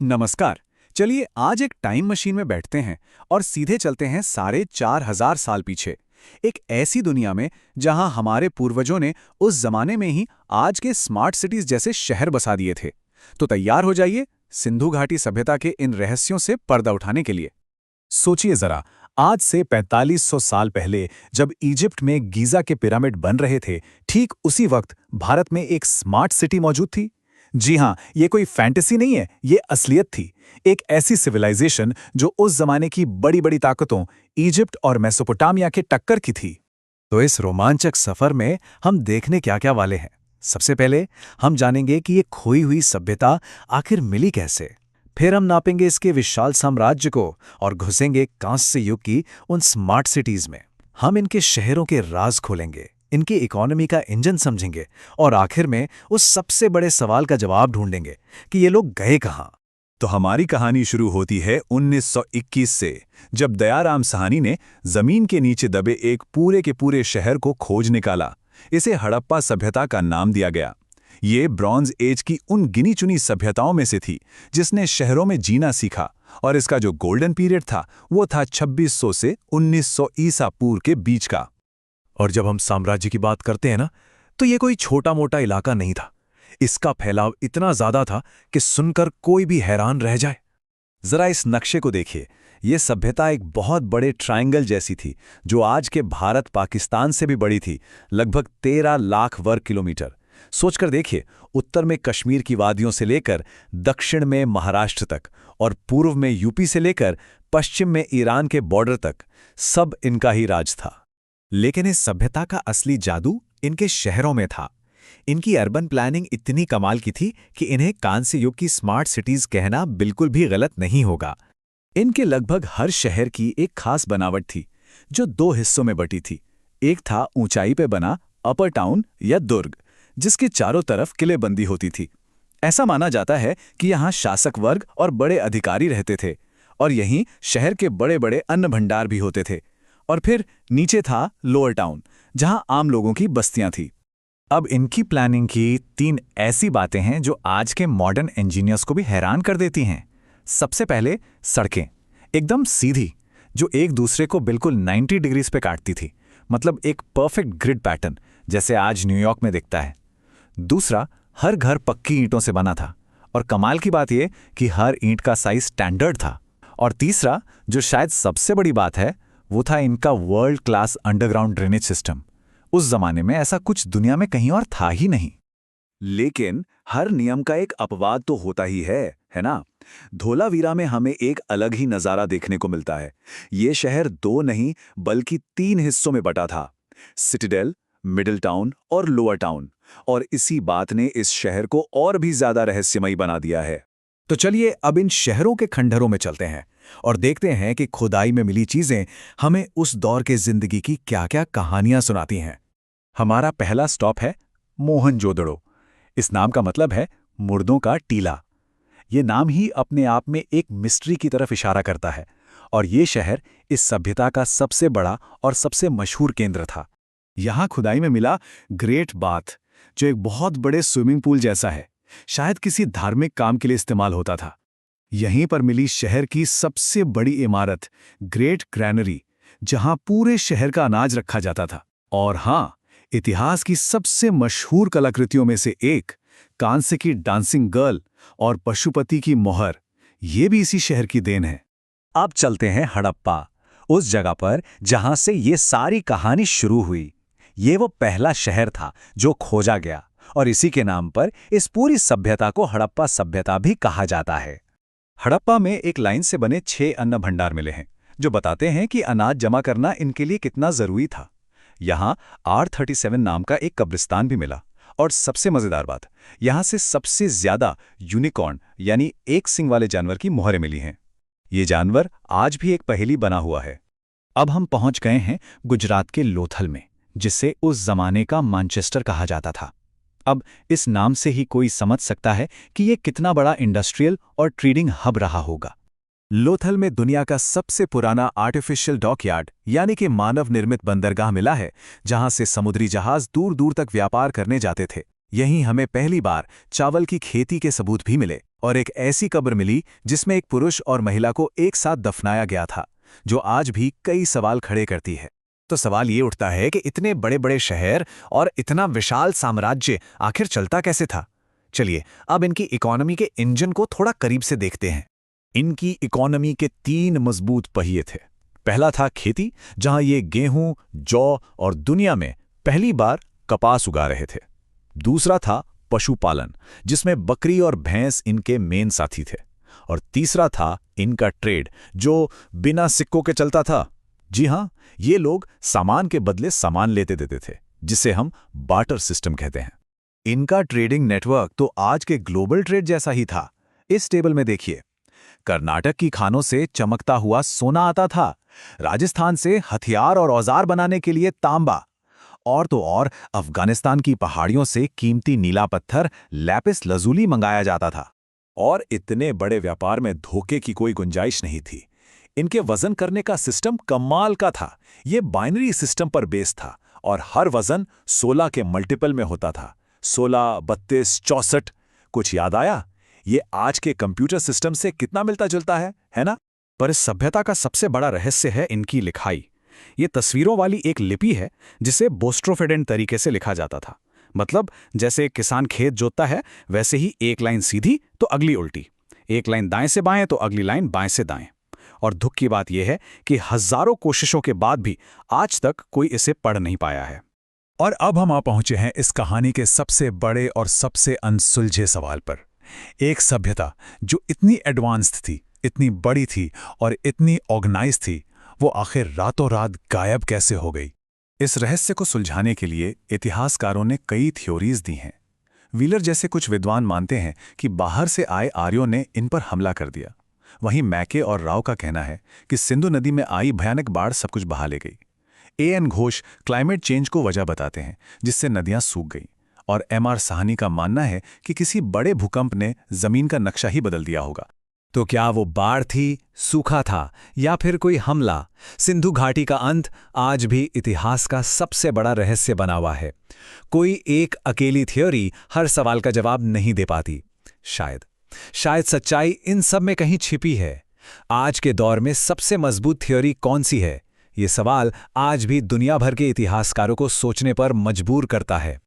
नमस्कार। चलिए आज एक टाइम मशीन में बैठते हैं और सीधे चलते हैं साढ़े 4,000 साल पीछे। एक ऐसी दुनिया में जहां हमारे पूर्वजों ने उस जमाने में ही आज के स्मार्ट सिटीज जैसे शहर बसा दिए थे। तो तैयार हो जाइए सिंधु घाटी सभ्यता के इन रहस्यों से पर्दा उठाने के लिए। सोचिए जरा, आज से 4500 साल पहले जब इजिप्ट में गीजा के पिरामिड बन रहे थे, ठीक उसी वक्त भारत में एक स्मार्ट सिटी मौजूद थी। जी हाँ, ये कोई फैंटेसी नहीं है, ये असलियत थी। एक ऐसी सिविलाइजेशन जो उस जमाने की बड़ी बड़ी ताकतों इजिप्ट और मेसोपोटामिया के टक्कर की थी। तो इस रोमांचक सफर में हम देखने क्या-क्या वाले हैं। सबसे पहले हम जानेंगे कि ये खोई हुई सभ्यता आखिर मिली कैसे। फिर हम नापेंगे इसके विशाल साम्राज्य को और घुसेंगे कांस्य युग की उन स्मार्ट सिटीज में। हम इनके शहरों के राज खोलेंगे, इनकी इकोनॉमी का इंजन समझेंगे और आखिर में उस सबसे बड़े सवाल का जवाब ढूंढेंगे कि ये लोग गए कहाँ। तो हमारी कहानी शुरू होती है 1921 से, जब दयाराम साहनी ने जमीन के नीचे दबे एक पूरे के पूरे शहर को खोज निकाला। इसे हड़प्पा सभ्यता का नाम दिया गया। ये ब्रॉन्ज एज की उन गिनी चुनी सभ्यताओं में से थी जिसने शहरों में जीना सीखा, और इसका जो गोल्डन पीरियड था वो था 2600 से 1900 ईसा पूर्व के बीच का। और जब हम साम्राज्य की बात करते हैं ना, तो ये कोई छोटा मोटा इलाका नहीं था। इसका फैलाव इतना ज्यादा था कि सुनकर कोई भी हैरान रह जाए। जरा इस नक्शे को देखिए। ये सभ्यता एक बहुत बड़े ट्रायंगल जैसी थी, जो आज के भारत पाकिस्तान से भी बड़ी थी, लगभग 13 लाख वर्ग किलोमीटर। सोचकर देखिए, उत्तर में कश्मीर की वादियों से लेकर दक्षिण में महाराष्ट्र तक और पूर्व में यूपी से लेकर पश्चिम में ईरान के बॉर्डर तक, सब इनका ही राज था। लेकिन इस सभ्यता का असली जादू इनके शहरों में था। इनकी अर्बन प्लानिंग इतनी कमाल की थी कि इन्हें कांस्य युग की स्मार्ट सिटीज कहना बिल्कुल भी गलत नहीं होगा। इनके लगभग हर शहर की एक खास बनावट थी, जो दो हिस्सों में बटी थी। एक था ऊंचाई पे बना अपर टाउन या दुर्ग, जिसके चारों तरफ किलेबंदी होती थी। ऐसा माना जाता है कि यहाँ शासक वर्ग और बड़े अधिकारी रहते थे, और यहीं शहर के बड़े बड़े अन्न भंडार भी होते थे। और फिर नीचे था लोअर टाउन, जहां आम लोगों की बस्तियां थी। अब इनकी प्लानिंग की 3 ऐसी बातें हैं जो आज के मॉडर्न इंजीनियर्स को भी हैरान कर देती हैं। सबसे पहले सड़कें, एकदम सीधी, जो एक दूसरे को बिल्कुल 90 डिग्रीज पे काटती थी, मतलब एक परफेक्ट ग्रिड पैटर्न, जैसे आज न्यूयॉर्क में दिखता है। दूसरा, हर घर पक्की ईंटों से बना था, और कमाल की बात यह कि हर ईंट का साइज स्टैंडर्ड था। और तीसरा, जो शायद सबसे बड़ी बात है, वो था इनका world class underground drainage system. उस जमाने में ऐसा कुछ दुनिया में कहीं और था ही नहीं। लेकिन हर नियम का एक अपवाद तो होता ही है ना? धोलावीरा में हमें एक अलग ही नजारा देखने को मिलता है। ये शहर 2 नहीं बल्कि 3 हिस्सों में बटा था, सिटिडेल, मिडिल टाउन और लोअर टाउन। और इसी बात ने इस शहर को और भी ज्यादा रहस्यमयी बना दिया है। तो चलिए अब इन शहरों के खंडहरों में चलते हैं और देखते हैं कि खुदाई में मिली चीजें हमें उस दौर के जिंदगी की क्या-क्या कहानियां सुनाती हैं। हमारा पहला स्टॉप है मोहनजोदड़ो। इस नाम का मतलब है मुर्दों का टीला। ये नाम ही अपने आप में एक मिस्ट्री की तरफ इशारा करता है, और ये शहर इस सभ्यता का सबसे बड़ा और सबसे मशहूर केंद्र था। यहाँ खुदाई में मिला ग्रेट बाथ, जो एक बहुत बड़े स्विमिंग पूल जैसा है, शायद किसी धार्मिक काम के लिए इस्तेमाल होता था। यहीं पर मिली शहर की सबसे बड़ी इमारत, ग्रेट ग्रैनरी, जहां पूरे शहर का अनाज रखा जाता था। और हाँ, इतिहास की सबसे मशहूर कलाकृतियों में से एक, कांसे की डांसिंग गर्ल और पशुपति की मोहर, ये भी इसी शहर की देन है। अब चलते हैं हड़प्पा, उस जगह पर जहां से ये सारी कहानी शुरू हुई। ये वो पहला शहर था जो खोजा गया, और इसी के नाम पर इस पूरी सभ्यता को हड़प्पा सभ्यता भी कहा जाता है। हड़प्पा में एक लाइन से बने 6 अन्न भंडार मिले हैं, जो बताते हैं कि अनाज जमा करना इनके लिए कितना जरूरी था। यहाँ R37 नाम का एक कब्रिस्तान भी मिला, और सबसे मजेदार बात, यहाँ से सबसे ज्यादा यूनिकॉर्न यानी एक सिंग वाले जानवर की मोहरें मिली हैं। ये जानवर आज भी एक पहेली बना हुआ है। अब हम पहुंच गए हैं गुजरात के लोथल में, जिसे उस जमाने का मैनचेस्टर कहा जाता था। अब इस नाम से ही कोई समझ सकता है कि ये कितना बड़ा इंडस्ट्रियल और ट्रेडिंग हब रहा होगा। लोथल में दुनिया का सबसे पुराना आर्टिफिशियल डॉकयार्ड यानी कि मानव निर्मित बंदरगाह मिला है, जहां से समुद्री जहाज दूर दूर तक व्यापार करने जाते थे। यहीं हमें पहली बार चावल की खेती के सबूत भी मिले। और एक ऐसी कब्र मिली जिसमें एक पुरुष और महिला को एक साथ दफनाया गया था, जो आज भी कई सवाल खड़े करती है। तो सवाल ये उठता है कि इतने बड़े बड़े शहर और इतना विशाल साम्राज्य आखिर चलता कैसे था। चलिए अब इनकी इकोनॉमी के इंजन को थोड़ा करीब से देखते हैं। इनकी इकोनॉमी के 3 मजबूत पहिए थे। पहला था खेती, जहां ये गेहूं, जौ और दुनिया में पहली बार कपास उगा रहे थे। दूसरा था पशुपालन, जिसमें बकरी और भैंस इनके मेन साथी थे। और तीसरा था इनका ट्रेड, जो बिना सिक्कों के चलता था। जी हां, ये लोग सामान के बदले सामान लेते देते थे, जिसे हम बार्टर सिस्टम कहते हैं। इनका ट्रेडिंग नेटवर्क तो आज के ग्लोबल ट्रेड जैसा ही था। इस टेबल में देखिए, कर्नाटक की खानों से चमकता हुआ सोना आता था, राजस्थान से हथियार और औजार बनाने के लिए तांबा, और तो और अफगानिस्तान की पहाड़ियों से कीमती नीला पत्थर लैपिस लजूली मंगाया जाता था। और इतने बड़े व्यापार में धोखे की कोई गुंजाइश नहीं थी। इनके वजन करने का सिस्टम कमाल का था। ये बाइनरी सिस्टम पर बेस था और हर वजन 16 के मल्टीपल में होता था। 16, 32, 64। कुछ याद आया? ये आज के कंप्यूटर सिस्टम से कितना मिलता जुलता है ना? पर इस सभ्यता का सबसे बड़ा रहस्य है इनकी लिखाई। ये तस्वीरों वाली एक लिपि है जिसे बोस्ट्रोफेडेंट तरीके से लिखा जाता था। मतलब जैसे किसान खेत जोतता है, वैसे ही एक लाइन सीधी तो अगली उल्टी, एक लाइन दाएं से बाएं तो अगली लाइन बाएं से दाएं। और दुख की बात यह है कि हजारों कोशिशों के बाद भी आज तक कोई इसे पढ़ नहीं पाया है। और अब हम आ पहुंचे हैं इस कहानी के सबसे बड़े और सबसे अनसुलझे सवाल पर। एक सभ्यता जो इतनी एडवांस्ड थी, इतनी बड़ी थी और इतनी ऑर्गेनाइज थी, वो आखिर रातों रात गायब कैसे हो गई? इस रहस्य को सुलझाने के लिए इतिहासकारों ने कई थ्योरीज दी हैं। व्हीलर जैसे कुछ विद्वान मानते हैं कि बाहर से आए आर्यों ने इन पर हमला कर दिया। वहीं मैके और राव का कहना है कि सिंधु नदी में आई भयानक बाढ़ सब कुछ बहा ले गई। एएन घोष क्लाइमेट चेंज को वजह बताते हैं, जिससे नदियां सूख गईं। और एमआर साहनी का मानना है कि किसी बड़े भूकंप ने जमीन का नक्शा ही बदल दिया होगा। तो क्या वो बाढ़ थी, सूखा था, या फिर कोई हमला? सिंधु घाटी का अंत आज भी इतिहास का सबसे बड़ा रहस्य बना हुआ है। कोई एक अकेली थ्योरी हर सवाल का जवाब नहीं दे पाती। शायद सच्चाई इन सब में कहीं छिपी है। आज के दौर में सबसे मजबूत थ्योरी कौन सी है? ये सवाल आज भी दुनिया भर के इतिहासकारों को सोचने पर मजबूर करता है।